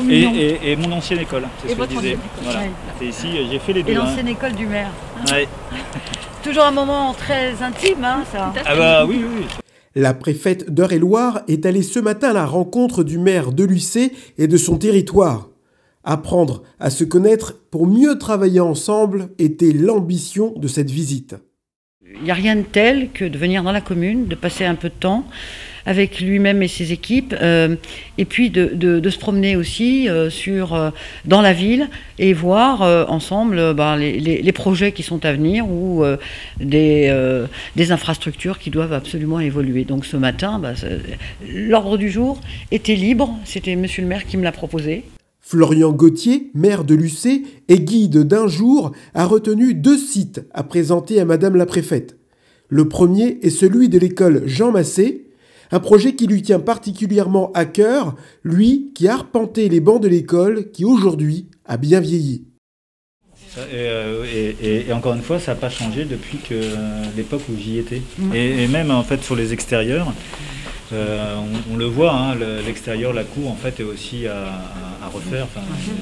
Et mon ancienne école, c'est ce que je disais. Voilà. Ouais. Et ici, j'ai fait les deux. Et l'ancienne école du maire. Ouais. Toujours un moment très intime, hein, ça. Ah bah oui, oui, oui. La préfète d'Eure-et-Loir est allée ce matin à la rencontre du maire de Lucé et de son territoire. Apprendre à se connaître pour mieux travailler ensemble était l'ambition de cette visite. Il n'y a rien de tel que de venir dans la commune, de passer un peu de temps avec lui-même et ses équipes, et puis de se promener aussi dans la ville et voir ensemble les projets qui sont à venir ou des infrastructures qui doivent absolument évoluer. Donc ce matin, l'ordre du jour était libre, c'était monsieur le maire qui me l'a proposé. Florian Gauthier, maire de Lucé et guide d'un jour, a retenu 2 sites à présenter à madame la préfète. Le premier est celui de l'école Jean Massé, un projet qui lui tient particulièrement à cœur, lui qui a arpenté les bancs de l'école qui aujourd'hui a bien vieilli. Et encore une fois, ça n'a pas changé depuis l'époque où j'y étais. Et même en fait sur les extérieurs, on le voit, hein, l'extérieur, la cour en fait est aussi à refaire. Enfin,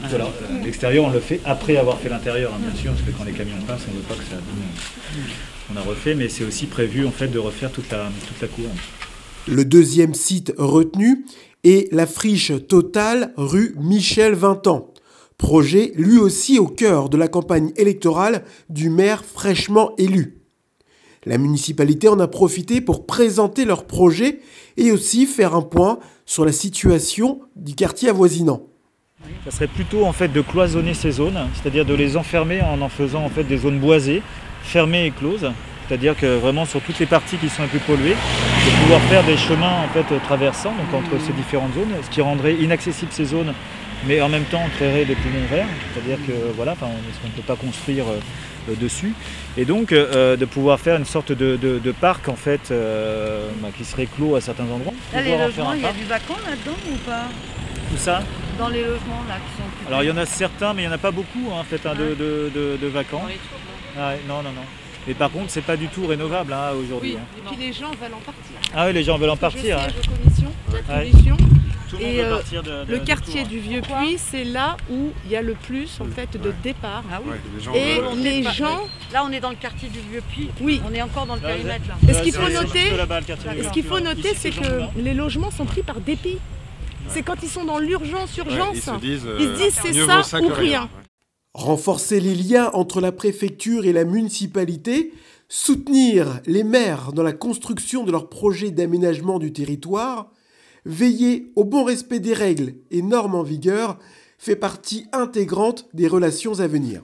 voilà, l'extérieur on le fait après avoir fait l'intérieur, hein, bien sûr, parce que quand les camions passent, on ne veut pas que ça abîme. On a refait, mais c'est aussi prévu en fait de refaire toute la cour. Le deuxième site retenu est la friche Total rue Michel Vintan. Projet lui aussi au cœur de la campagne électorale du maire fraîchement élu. La municipalité en a profité pour présenter leur projet et aussi faire un point sur la situation du quartier avoisinant. Ça serait plutôt en fait de cloisonner ces zones, c'est-à-dire de les enfermer en faisant en fait des zones boisées, fermées et closes. C'est-à-dire que vraiment sur toutes les parties qui sont les plus polluées, de pouvoir faire des chemins en fait traversants donc entre ces différentes zones, ce qui rendrait inaccessibles ces zones, mais en même temps créerait des poumons verts. C'est-à-dire que voilà, on ne peut pas construire dessus, et donc de pouvoir faire une sorte de parc en fait qui serait clos à certains endroits. Là, les logements, il y a du vacant là-dedans ou pas? Tout ça? Dans les logements là qui sont plus... Alors il y en a certains, mais il n'y en a pas beaucoup en fait de vacants. Ah, non. Mais par contre, c'est pas du tout rénovable hein, aujourd'hui. Oui, et puis les gens veulent en partir. Ah oui, les gens veulent en partir. Je siège aux commissions d'attribution. Tout le monde veut partir le quartier du Vieux-Puy, c'est là où il y a le plus en fait de départ. Ah oui. Et les gens... Là, on est dans le quartier du Vieux-Puy. Oui. On est encore dans le périmètre là. Et ce qu'il faut noter, c'est que les logements sont pris par dépit. C'est quand ils sont dans l'urgence, ils se disent c'est ça ou rien. Renforcer les liens entre la préfecture et la municipalité, soutenir les maires dans la construction de leurs projets d'aménagement du territoire, veiller au bon respect des règles et normes en vigueur fait partie intégrante des relations à venir.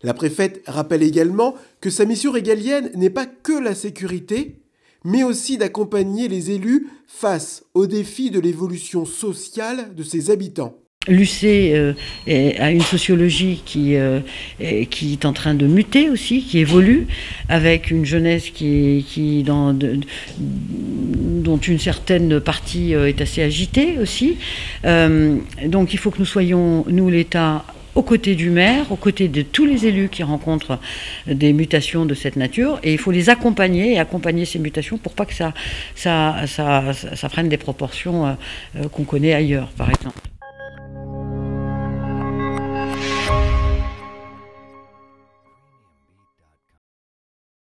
La préfète rappelle également que sa mission régalienne n'est pas que la sécurité, mais aussi d'accompagner les élus face aux défis de l'évolution sociale de ses habitants. Lucé a une sociologie qui est en train de muter aussi, qui évolue, avec une jeunesse dont une certaine partie est assez agitée aussi. Donc il faut que nous soyons, nous l'État, aux côtés du maire, aux côtés de tous les élus qui rencontrent des mutations de cette nature, et il faut les accompagner et accompagner ces mutations pour pas que ça prenne des proportions qu'on connaît ailleurs, par exemple.